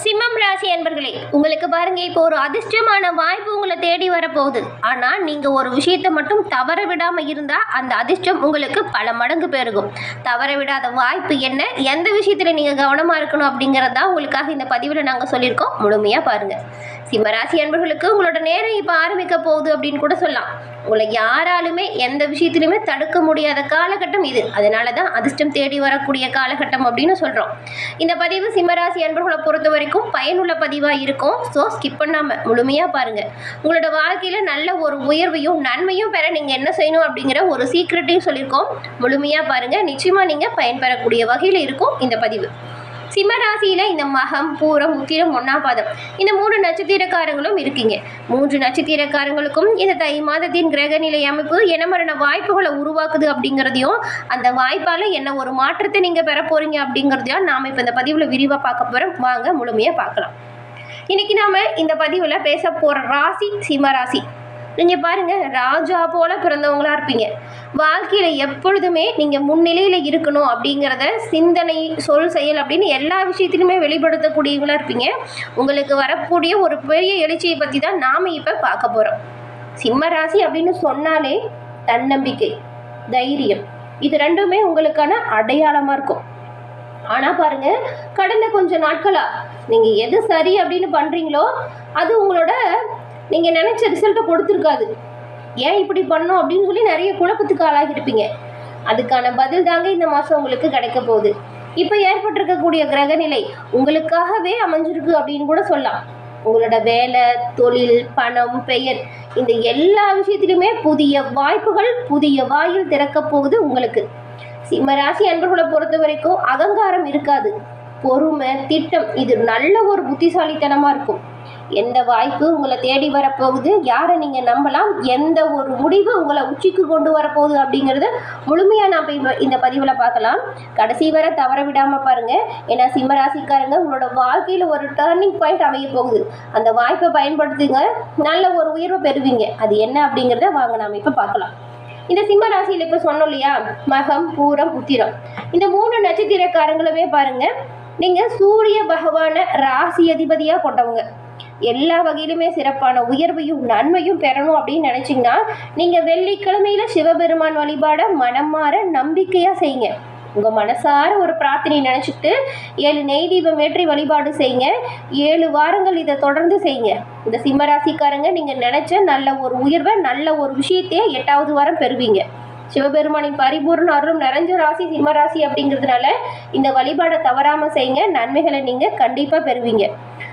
சிம்மம் ராசி அன்பர்களே, உங்களுக்கு பாருங்க, இப்போ ஒரு அதிர்ஷ்டமான வாய்ப்பு உங்களை தேடி வரப்போகுது. ஆனால் நீங்கள் ஒரு விஷயத்தை மட்டும் தவற விடாமல் இருந்தால் அந்த அதிர்ஷ்டம் உங்களுக்கு பல மடங்கு பெருகும். தவற விடாத வாய்ப்பு என்ன, எந்த விஷயத்தில் நீங்கள் கவனமாக இருக்கணும் அப்படிங்கிறதா உங்களுக்காக இந்த பதிவில் நாங்கள் சொல்லியிருக்கோம். முழுமையாக பாருங்கள். சிம்மராசி அன்பர்களுக்கு உங்களோட நேரம் இப்போ ஆரம்பிக்க போகுது அப்படின்னு கூட சொல்லலாம். உங்களை யாராலுமே எந்த விஷயத்திலுமே தடுக்க முடியாத காலகட்டம் இது. அதனால தான் அதிர்ஷ்டம் தேடி வரக்கூடிய காலகட்டம் அப்படின்னு சொல்கிறோம். இந்த பதிவு சிம்மராசி அன்பர்களை பொறுத்த வரைக்கும் பயனுள்ள பதிவாக இருக்கும். ஸோ ஸ்கிப் பண்ணாமல் முழுமையாக பாருங்கள். உங்களோட வாழ்க்கையில் நல்ல ஒரு உயர்வையும் நன்மையும் பெற நீங்கள் என்ன செய்யணும் அப்படிங்கிற ஒரு சீக்ரெட்டையும் சொல்லியிருக்கோம். முழுமையாக பாருங்கள். நிச்சயமாக நீங்கள் பயன்பெறக்கூடிய வகையில் இருக்கும் இந்த பதிவு. சிம்மராசியில் இந்த மகம், பூரம், உத்திரம், ஒன்னாம் பாதம் இந்த 3 நட்சத்திரக்காரங்களும் இருக்கீங்க. 3 நட்சத்திரக்காரங்களுக்கும் இந்த தை மாதத்தின் கிரக நிலை அமைப்பு என்ன மாதிரியான வாய்ப்புகளை உருவாக்குது அப்படிங்கிறதையும், அந்த வாய்ப்பால் என்ன ஒரு மாற்றத்தை நீங்கள் பெற போறீங்க அப்படிங்கிறதையும் நாம் இப்போ இந்த பதிவில் விரிவாக பார்க்க போகிறோம். வாங்க முழுமையாக பார்க்கலாம். இன்னைக்கு நாம் இந்த பதிவில் பேச போகிற ராசி சிம்மராசி. நீங்கள் பாருங்கள், ராஜா போல பிறந்தவங்களா இருப்பீங்க. வாழ்க்கையில் எப்பொழுதுமே நீங்கள் முன்னிலையில் இருக்கணும் அப்படிங்கிறத சிந்தனை, சொல், செயல் அப்படின்னு எல்லா விஷயத்திலுமே வெளிப்படுத்தக்கூடியவங்களா இருப்பீங்க. உங்களுக்கு வரக்கூடிய ஒரு பெரிய எழுச்சியை பற்றி தான் நாம் இப்போ பார்க்க போகிறோம். சிம்ம ராசி அப்படின்னு சொன்னாலே தன்னம்பிக்கை, தைரியம், இது ரெண்டுமே உங்களுக்கான அடையாளமாக இருக்கும். ஆனால் பாருங்கள், கடந்த கொஞ்ச நாட்களாக நீங்கள் எது சரி அப்படின்னு பண்ணுறீங்களோ அது உங்களோட நீங்கள் நினச்ச ரிசல்ட்டை கொடுத்துருக்காது. ஏன் இப்படி பண்ணோம் அப்படின்னு சொல்லி நிறைய குழப்பத்துக்கு ஆளாகிருப்பீங்க. அதுக்கான பதில் தாங்க இந்த மாதம் உங்களுக்கு கிடைக்க போகுது. இப்போ ஏற்பட்டிருக்கக்கூடிய கிரகநிலை உங்களுக்காகவே அமைஞ்சிருக்கு அப்படின்னு கூட சொல்லலாம். உங்களோட வேலை, தொழில், பணம், பெயர் இந்த எல்லா விஷயத்திலுமே புதிய வாய்ப்புகள், புதிய வாயில் திறக்க போகுது உங்களுக்கு. சிம்மராசி அன்பர்களை பொறுத்த வரைக்கும் அகங்காரம் இருக்காது. பொறுமை, திட்டம், இது நல்ல ஒரு புத்திசாலித்தனமாக இருக்கும். எந்த வாய்ப்பு உங்களை தேடி வரப்போகுது, யாரை நீங்கள் நம்பலாம், எந்த ஒரு முடிவு உங்களை உச்சிக்கு கொண்டு வரப்போகுது அப்படிங்கிறத முழுமையாக நாம் இந்த பதிவில் பார்க்கலாம். கடைசி வரை தவற விடாமல் பாருங்கள். ஏன்னா சிம்மராசிக்காரங்க உங்களோட வாழ்க்கையில் ஒரு டர்னிங் பாயிண்ட் அமைய போகுது. அந்த வாய்ப்பை பயன்படுத்துங்க, நல்ல ஒரு உயர்வை பெறுவீங்க. அது என்ன அப்படிங்கிறத வாங்க நாம் இப்போ பார்க்கலாம். இந்த சிம்ம ராசியில் இப்போ சொன்னோம் இல்லையா, மகம், பூரம், உத்திரம் இந்த 3 நட்சத்திரக்காரங்களுமே பாருங்கள், நீங்கள் சூரிய பகவானை ராசி அதிபதியாக கொண்டவங்க. எல்லா வகையிலுமே சிறப்பான உயர்வையும் நன்மையும் பெறணும் அப்படின்னு நினச்சிங்கன்னா நீங்கள் வெள்ளிக்கிழமையில் சிவபெருமான் வழிபாட மனம் மாற நம்பிக்கையாக செய்யுங்க. உங்கள் மனசார ஒரு பிரார்த்தனை நினச்சிக்கிட்டு 7 நெய் தீபம் ஏற்றி வழிபாடு செய்யுங்க. 7 வாரங்கள் இதை தொடர்ந்து செய்யுங்க. இந்த சிம்மராசிக்காரங்க நீங்கள் நினச்ச நல்ல ஒரு உயர்வை, நல்ல ஒரு விஷயத்தையே 8வது வாரம் பெறுவீங்க. சிவபெருமானின் பரிபூர்ண அருளும் நிறைஞ்ச ராசி சிம்மராசி அப்படிங்கிறதுனால இந்த வழிபாடை தவறாமல் செய்யுங்க. நன்மைகளை நீங்கள் கண்டிப்பாக பெறுவீங்க.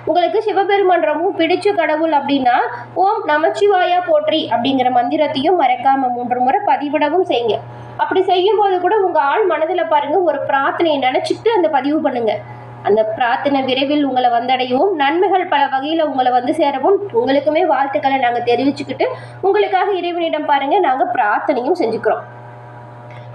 உங்களுக்கு சிவபெருமான் ரொம்ப பிடிச்ச கடவுள் அப்படின்னா ஓம் நமச்சிவாயா போற்றி அப்படிங்கிற மந்திரத்தையும் மறக்காம 3 முறை பதிவிடவும் செய்யுங்க. அப்படி செய்யும் போது கூட உங்க ஆள் மனதில் பாருங்க ஒரு பிரார்த்தனையை நினைச்சிட்டு அந்த பதிவு பண்ணுங்க. அந்த பிரார்த்தனை விரைவில் உங்களை வந்தடையவும், நன்மைகள் பல வகையில் உங்களை வந்து சேரவும் உங்களுக்குமே வாழ்த்துக்களை நாங்கள் தெரிவிச்சுக்கிட்டு உங்களுக்காக இறைவனிடம் பாருங்க நாங்கள் பிரார்த்தனையும் செஞ்சுக்கிறோம்.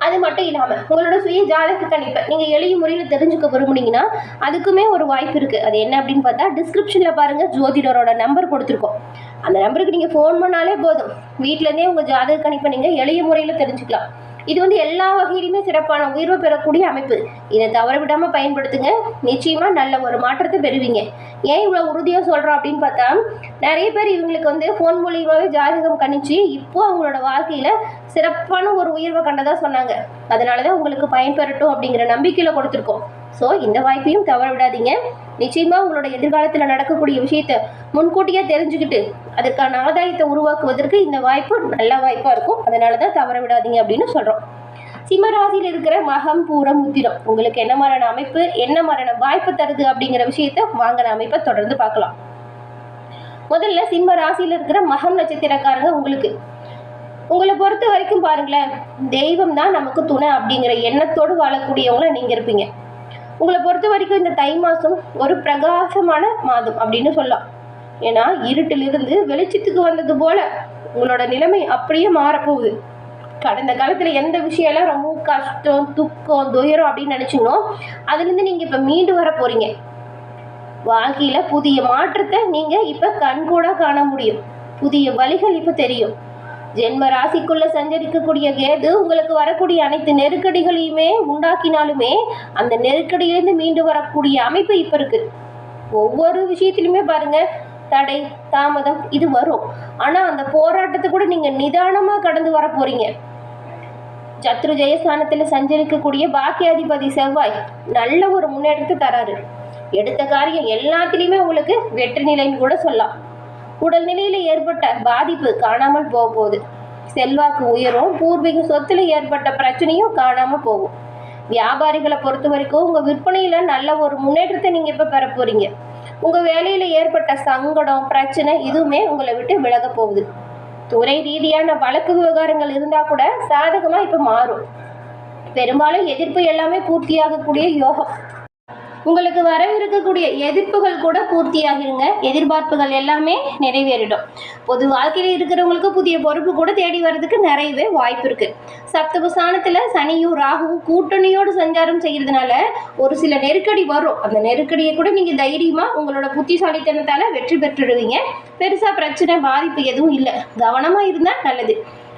அது மட்டும் இல்லாமல் உங்களோட சுய ஜாதக கணிப்பை நீங்கள் எளிய முறையில் தெரிஞ்சுக்க விரும்புனீங்கன்னா அதுக்குமே ஒரு வாய்ப்பு இருக்குது. அது என்ன அப்படின்னு பார்த்தா, டிஸ்கிரிப்ஷனில் பாருங்கள் ஜோதிடரோட நம்பர் கொடுத்துருக்கோம். அந்த நம்பருக்கு நீங்கள் ஃபோன் பண்ணாலே போதும், வீட்டிலேருந்தே உங்கள் ஜாதக கணிப்பை நீங்கள் எளிய முறையில் தெரிஞ்சுக்கலாம். இது வந்து எல்லா வகையிலுமே சிறப்பான உயர்வு பெறக்கூடிய அமைப்பு. இதை தவற விடாமல் பயன்படுத்துங்க. நிச்சயமாக நல்ல ஒரு மாற்றத்தை பெறுவீங்க. ஏன் இவ்வளோ உறுதியாக சொல்கிறோம் அப்படின்னு பார்த்தா, நிறைய பேர் இவங்களுக்கு வந்து ஃபோன் மூலியமாகவே ஜாதகம் கணிச்சு இப்போது அவங்களோட வாழ்க்கையில் சிறப்பான ஒரு உயர்வை கண்டதாக சொன்னாங்க. அதனால தான் உங்களுக்கு பயன்பெறட்டும் அப்படிங்கிற நம்பிக்கையில் கொடுத்துருக்கோம். ஸோ இந்த வாய்ப்பையும் தவற விடாதீங்க. நிச்சயமாக உங்களோட எதிர்காலத்தில் நடக்கக்கூடிய விஷயத்தை முன்கூட்டியாக தெரிஞ்சுக்கிட்டு அதற்கான ஆதாயத்தை உருவாக்குவதற்கு இந்த வாய்ப்பு நல்ல வாய்ப்பாக இருக்கும். அதனால தான் தவற விடாதீங்க அப்படின்னு சொல்கிறோம். சிம்மராசியில் இருக்கிற மகம், பூரம், உத்திரம் உங்களுக்கு என்ன மாதிரியான அமைப்பு, என்ன மாதிரியான வாய்ப்பு தருது அப்படிங்கிற விஷயத்தை வாங்க அமைப்பை தொடர்ந்து பார்க்கலாம். முதல்ல சிம்ம ராசியில் இருக்கிற மகம் நட்சத்திரக்காரங்க உங்களை பொறுத்த வரைக்கும் பாருங்களேன், தெய்வம் தான் நமக்கு துணை அப்படிங்கிற எண்ணத்தோடு வாழக்கூடியவங்கள நீங்கள் இருப்பீங்க. உங்களை பொறுத்த வரைக்கும் இந்த தை மாதம் ஒரு பிரகாசமான மாதம் அப்படின்னு சொல்லலாம். ஏன்னா இருட்டிலிருந்து வெளிச்சத்துக்கு வந்தது போல உங்களோட நிலைமை அப்படியே மாறப்போகுது. கடந்த காலத்தில் எந்த விஷயம்லாம் ரொம்ப கஷ்டம், துக்கம், துயரம் அப்படின்னு நினச்சிங்களோ அதுலேருந்து நீங்கள் இப்போ மீண்டு வர போகிறீங்க. வாழ்க்கையில் புதிய மாற்றத்தை நீங்கள் இப்போ கண்கூட காண முடியும். புதிய வழிகள் இப்போ தெரியும். ஜென்ம ராசிக்குள்ள சஞ்சரிக்கக்கூடிய கேது உங்களுக்கு வரக்கூடிய அனைத்து நெருக்கடிகளையுமே உண்டாக்கினாலுமே அந்த நெருக்கடியிலிருந்து மீண்டு வரக்கூடிய அமைப்பு இப்போ இருக்கு. ஒவ்வொரு விஷயத்திலுமே பாருங்க தடை தாமதம் இது வரும். ஆனால் அந்த போராட்டத்தை கூட நீங்கள் நிதானமாக கடந்து வர போறீங்க. சத்ரு ஜெயஸ்தானத்தில் சஞ்சரிக்கக்கூடிய பாக்கியாதிபதி செவ்வாய் நல்ல ஒரு முன்னேற்றத்தை தராரு. எடுத்த காரியம் எல்லாத்திலையுமே உங்களுக்கு வெற்றி நிலைன்னு கூட சொல்லலாம். உடல்நிலையில் ஏற்பட்ட பாதிப்பு காணாமல் போக போகுது. செல்வாக்கு உயரும். பூர்வீக சொத்துல ஏற்பட்ட பிரச்சனையும் காணாமல் போகும். வியாபாரிகளை பொறுத்த வரைக்கும் உங்கள் விற்பனையில் நல்ல ஒரு முன்னேற்றத்தை நீங்கள் இப்போ பெற போறீங்க. உங்கள் வேலையில் ஏற்பட்ட சங்கடம் பிரச்சனை இதுவுமே உங்களை விட்டு விலக போகுது. துறை ரீதியான வழக்கு விவகாரங்கள் இருந்தால் கூட சாதகமாக இப்போ மாறும். பெரும்பாலும் எதிர்ப்பு எல்லாமே பூர்த்தியாகக்கூடிய யோகம். உங்களுக்கு வரவிருக்கக்கூடிய எதிர்ப்புகள் கூட பூர்த்தியாகிருங்க. எதிர்பார்ப்புகள் எல்லாமே நிறைவேறிடும். பொது வாழ்க்கையில் இருக்கிறவங்களுக்கு புதிய பொறுப்பு கூட தேடி வர்றதுக்கு நிறையவே வாய்ப்பு இருக்கு. சப்தமஸ்தானத்தில் சனியும் ராகுவும் கூட்டணியோடு சஞ்சாரம் செய்யறதுனால ஒரு சில நெருக்கடி வரும். அந்த நெருக்கடியை கூட நீங்கள் தைரியமாக உங்களோட புத்திசாலித்தனத்தால் வெற்றி பெற்றுடுவீங்க. பெருசாக பிரச்சனை பாதிப்பு எதுவும் இல்லை. கவனமாக இருந்தால் நல்லது.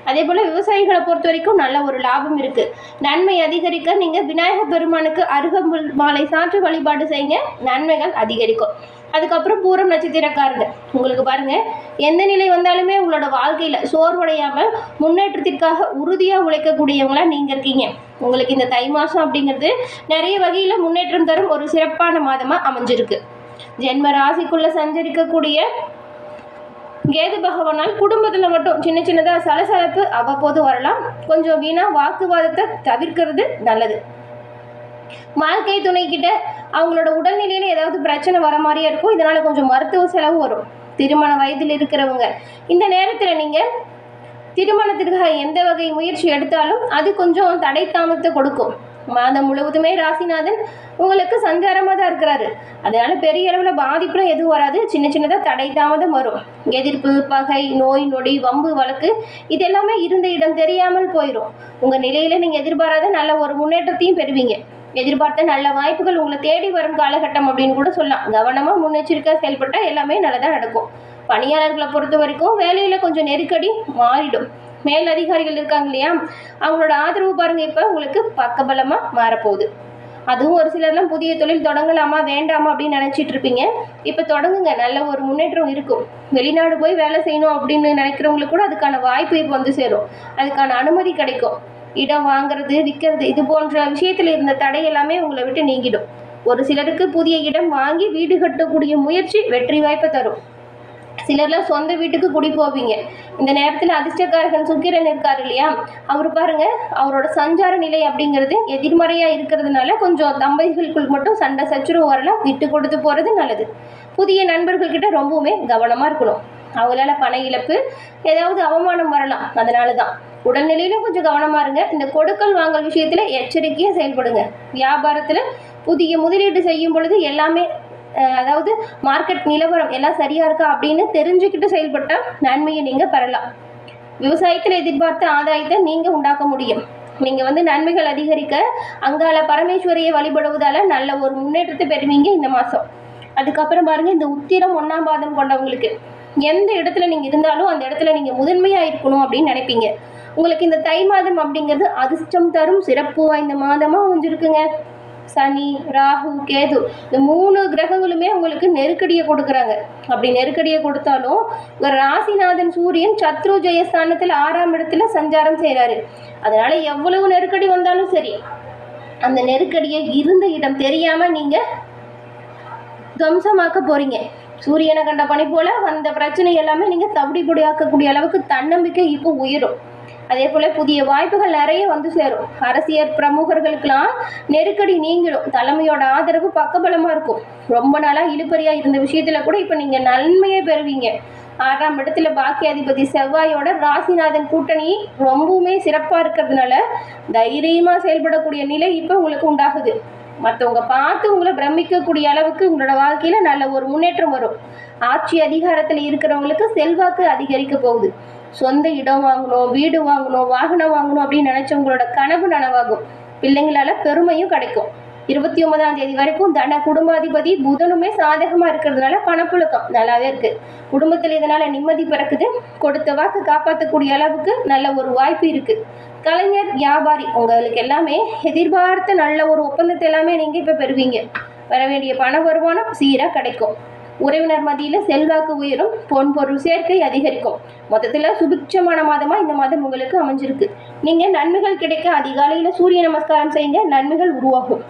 அதே போல் விவசாயிகளை பொறுத்த வரைக்கும் நல்ல ஒரு லாபம் இருக்குது. நன்மை அதிகரிக்க நீங்கள் விநாயகர் பெருமானுக்கு அருகம்புல் மாலை சாற்றி வழிபாடு செய்யுங்க. நன்மைகள் அதிகரிக்கும். அதுக்கப்புறம் பூரம் நட்சத்திரக்காரங்க உங்களுக்கு பாருங்கள், எந்த நிலை வந்தாலுமே உங்களோட வாழ்க்கையில் சோர்வடையாமல் முன்னேற்றத்திற்காக உறுதியாக உழைக்கக்கூடியவங்களா நீங்கள் இருக்கீங்க. உங்களுக்கு இந்த தை மாதம் அப்படிங்கிறது நிறைய வகையில் முன்னேற்றம் தரும் ஒரு சிறப்பான மாதமாக அமைஞ்சிருக்கு. ஜென்ம ராசிக்குள்ளே சஞ்சரிக்கக்கூடிய கேது பகவானால் குடும்பத்தில் மட்டும் சின்ன சின்னதாக சலசலப்பு அவ்வப்போது வரலாம். கொஞ்சம் வீணா வாக்குவாதத்தை தவிர்க்கிறது நல்லது. வாழ்க்கை துணைக்கிட்ட அவங்களோட உடல்நிலையில ஏதாவது பிரச்சனை வர மாதிரியே இருக்கும். இதனால் கொஞ்சம் மருத்துவ செலவு வரும். திருமண வயதில் இருக்கிறவங்க இந்த நேரத்தில் நீங்கள் திருமணத்திற்காக எந்த வகை முயற்சி எடுத்தாலும் அது கொஞ்சம் தடை தாமதத்தை கொடுக்கும். மாதம் முழுவதுமே ராசிநாதன் உங்களுக்கு சஞ்சாரமாக தான் இருக்கிறாரு. அதனால பெரிய அளவில் பாதிப்புலாம் எதுவும் வராது. சின்ன சின்னதாக தடை தாமதம் வரும். எதிர்ப்பு பகை நோய் நொடி வம்பு வழக்கு இது எல்லாமே இருந்த இடம் தெரியாமல் போயிடும். உங்கள் நிலையில் நீங்கள் எதிர்பாராத நல்ல ஒரு முன்னேற்றத்தையும் பெறுவீங்க. எதிர்பார்த்த நல்ல வாய்ப்புகள் உங்களை தேடி வரும் காலகட்டம் அப்படின்னு கூட சொல்லலாம். கவனமாக முன்னெச்சரிக்கையாக செயல்பட்டால் எல்லாமே நல்லதாக நடக்கும். பணியாளர்களை பொறுத்த வரைக்கும் வேலையில் கொஞ்சம் நெருக்கடி மாறிடும். மேல் அதிகாரிகள் இருக்காங்க இல்லையா, அவங்களோட ஆதரவு பாருங்கள் இப்போ உங்களுக்கு பக்கபலமாக மாறப்போகுது. அதுவும் ஒரு சிலர்லாம் புதிய தொழில் தொடங்கலாமா வேண்டாமா அப்படின்னு நினச்சிட்டு இருப்பீங்க. இப்போ தொடங்குங்க, நல்ல ஒரு முன்னேற்றம் இருக்கும். வெளிநாடு போய் வேலை செய்யணும் அப்படின்னு நினைக்கிறவங்களுக்கு கூட அதுக்கான வாய்ப்பு இப்போ வந்து சேரும். அதுக்கான அனுமதி கிடைக்கும். இடம் வாங்குறது விற்கிறது இது போன்ற விஷயத்தில் இருந்த தடை எல்லாமே உங்களை விட்டு நீங்கிடும். ஒரு சிலருக்கு புதிய இடம் வாங்கி வீடு கட்டக்கூடிய முயற்சி வெற்றி வாய்ப்பை தரும். சிலர்லாம் சொந்த வீட்டுக்கு குடி போவீங்க. இந்த நேரத்தில் அதிர்ஷ்டக்காரகன் சுக்கிரன் இருக்கார் இல்லையா, அவர் பாருங்க அவரோட சஞ்சார நிலை அப்படிங்கிறது எதிர்மறையாக இருக்கிறதுனால கொஞ்சம் தம்பதிகளுக்குள் மட்டும் சண்டை சச்சுரவு வரலாம். விட்டு கொடுத்து போகிறது நல்லது. புதிய நண்பர்கள்கிட்ட ரொம்பவுமே கவனமாக இருக்கணும். அவங்களால பண இழப்பு ஏதாவது அவமானம் வரலாம். அதனால தான் உடல்நிலையிலும் கொஞ்சம் கவனமாக இருங்க. இந்த கொடுக்கல் வாங்கல் விஷயத்தில் எச்சரிக்கையாக செயல்படுங்க. வியாபாரத்தில் புதிய முதலீடு செய்யும் பொழுது எல்லாமே அதாவது மார்க்கெட் நிலவரம் எல்லாம் சரியாக இருக்கா அப்படின்னு தெரிஞ்சுக்கிட்டு செயல்பட்டால் நன்மையை நீங்கள் பெறலாம். விவசாயத்தில் எதிர்பார்த்த ஆதாயத்தை நீங்கள் உண்டாக்க முடியும். நீங்கள் நன்மைகள் அதிகரிக்க அங்காள பரமேஸ்வரியை வழிபடுவதால் நல்ல ஒரு முன்னேற்றத்தை பெறுவீங்க இந்த மாதம். அதுக்கப்புறம் பாருங்கள், இந்த உத்திரம் 1ஆம் பாதம் கொண்டவங்களுக்கு எந்த இடத்துல நீங்கள் இருந்தாலும் அந்த இடத்துல நீங்கள் முதன்மையாக இருக்கணும் அப்படின்னு நினைப்பீங்க. உங்களுக்கு இந்த தை மாதம் அப்படிங்கிறது அதிர்ஷ்டம் தரும் சிறப்பு வாய்ந்த மாதமாக அமைஞ்சிருக்குங்க. சனி ராகு கேது இந்த 3 கிரகங்களுமே உங்களுக்கு நெருக்கடியை கொடுக்குறாங்க. அப்படி நெருக்கடியை கொடுத்தாலும் உங்கள் ராசிநாதன் சூரியன் சத்ரு ஜெயஸ்தானத்தில் 6ஆம் இடத்துல சஞ்சாரம் செய்கிறாரு. அதனால எவ்வளவு நெருக்கடி வந்தாலும் சரி, அந்த நெருக்கடியை இருந்த இடம் தெரியாமல் நீங்கள் துவம்சமாக்க போறீங்க. சூரியனை கண்ட பனி போல வந்த பிரச்சனை எல்லாமே நீங்கள் தவிடி பொடியாக்கக்கூடிய அளவுக்கு தன்னம்பிக்கை இப்போ உயரும். அதே போல் புதிய வாய்ப்புகள் நிறைய வந்து சேரும். அரசியல் பிரமுகர்களுக்கெல்லாம் நெருக்கடி நீங்கிடும். தலைமையோட ஆதரவு பக்கபலமாக இருக்கும். ரொம்ப நாளாக இழுபறியாக இருந்த விஷயத்தில் கூட இப்போ நீங்கள் நன்மையை பெறுவீங்க. 6ஆம் இடத்துல பாக்கியாதிபதி செவ்வாயோட ராசிநாதன் கூட்டணி ரொம்பவுமே சிறப்பாக இருக்கிறதுனால தைரியமாக செயல்படக்கூடிய நிலை இப்போ உங்களுக்கு உண்டாகுது. மற்றவங்க பார்த்து உங்களை பிரமிக்கக்கூடிய அளவுக்கு உங்களோட வாழ்க்கையில் நல்ல ஒரு முன்னேற்றம் வரும். ஆட்சி அதிகாரத்தில் இருக்கிறவங்களுக்கு செல்வாக்கு அதிகரிக்க போகுது. சொந்த இடம் வாங்கணும், வீடு வாங்கணும், வாகனம் வாங்கணும் அப்படின்னு நினச்சவங்களோட கனவு நனவாகும். பிள்ளைங்களால பெருமையும் கிடைக்கும். 29ஆம் தேதி வரைக்கும் தன குடும்பாதிபதி புதனுமே சாதகமாக இருக்கிறதுனால பணப்புழக்கம் நல்லாவே இருக்குது. குடும்பத்தில் இதனால் நிம்மதி பிறக்குது. கொடுத்த வாக்கு காப்பாற்றக்கூடிய அளவுக்கு நல்ல ஒரு வாய்ப்பு இருக்குது. கலைஞர் வியாபாரி உங்களுக்கு எல்லாமே எதிர்பார்த்த நல்ல ஒரு ஒப்பந்தத்தை எல்லாமே நீங்கள் இப்போ பெறுவீங்க. வர வேண்டிய பண வருமானம் சீராக கிடைக்கும். உறவினர் மத்தியில் செல்வாக்கு உயரும். பொன் பொருள் சேர்க்கை அதிகரிக்கும். மொத்தத்தில் சுபிட்சமான மாதமாக இந்த மாதம் உங்களுக்கு அமைஞ்சிருக்கு. நீங்கள் நன்மைகள் கிடைக்க அதிகாலையில் சூரிய நமஸ்காரம் செய்யுங்க, நன்மைகள் உருவாகும்.